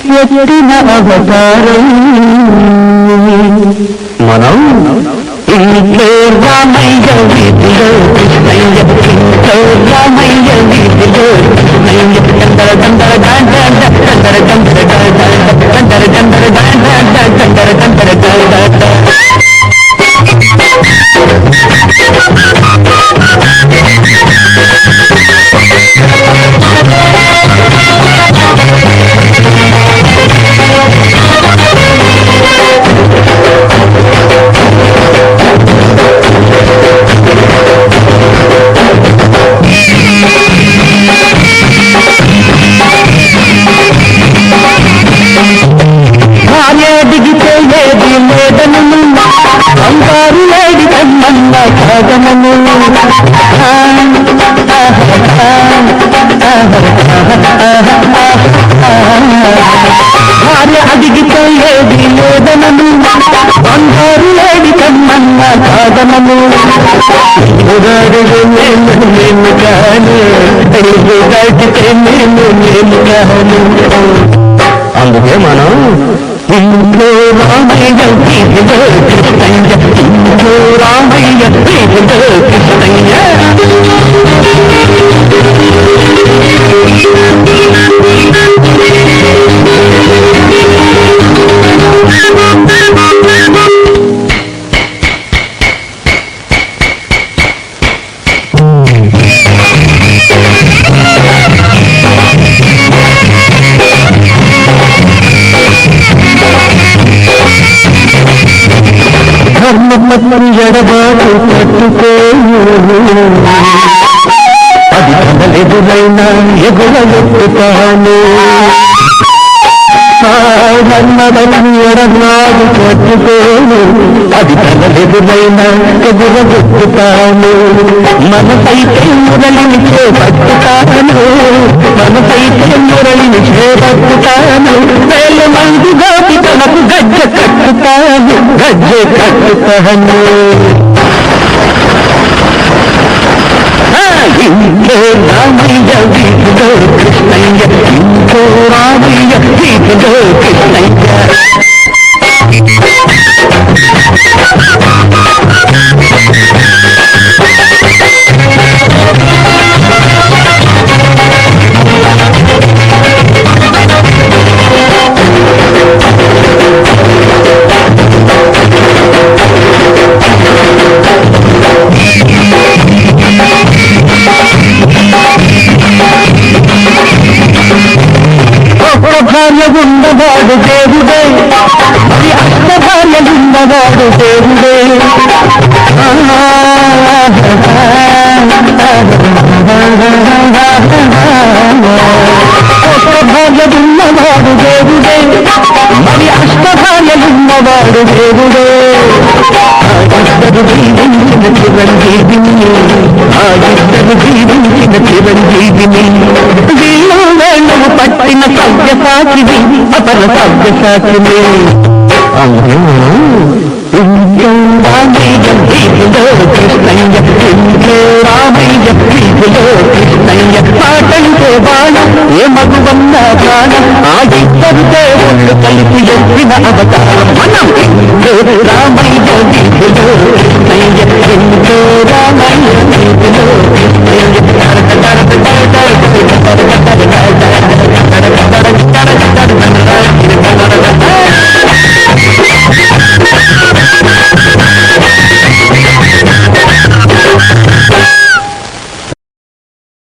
ఎత్తిన అవతారం మనం ఇంట్లో రామయ్య వీధిలో కృష్ణయ్య ఇంట్లో రామయ్య వీధిలో కృష్ణయ్య గందర గందర గందర గందర గందర గందర గందర గందర గందర గందర దిగితే ఏది లేదను అంగారు లేడి కమ్మన్న కాగమను భార్య అడిగితే ఏది లేదనను అంగారు లేడి కమ్మన్న కాగమను నేను కాను దాటితే నేను కాను అందుకే మనం ఇంట్లో రామయ్య వీధిలో కృష్ణయ్య ఇంట్లో రామయ్య వీధిలో కృష్ణయ్య ధర్మపత్ని ఎడబాటు పట్టుకోను అది కదలెదురైనా ఎగురగొట్టుతాను ధర్మపత్ని ఎడబాటు పట్టుకోను అది కదలెదురైనా ఎగురగొట్టుతాను మనసైతే మురళిని చేపట్టుతాను మనసైతే మురళిని చేపట్టుతాను వేల మంది గాటి తనకు గజ్జ కట్టుతాను గజ్జె కట్టుతాను ఇంట్లో రామయ్య వీధిలో కృష్ణయ్య ఇంట్లో రామయ్య వీధిలో కృష్ణయ్య భార్యగున్నవాడు దేవుడే మరి అష్టభార్యలున్నవాడు దేవుడే భార్యలున్నవాడు దేవుడే మరి అష్టభార్యలున్నవాడు దేవుడే ఇద్దరు జీవించిన చిరంజీవిని ఆ ఇద్దరు జీవించిన చిరంజీవిని వీళ్ళు వేళ్ళు పట్టిన సవ్యసాచిని అతను సవ్యసాచిని ఇంట్లో రామయ్య వీధిలో కృష్ణయ్య ఇంట్లో రామయ్య వీధిలో కృష్ణయ్య పాటంటే బాణం ఏ మగువన్న ప్రాణం ఆ ఇద్దరు దేవుళ్ళు కలిసి ఎత్తిన అవతారం మనం ఇంట్లో రామయ్య వీధిలో కృష్ణయ్య ఇంట్లో రామయ్య వీధిలో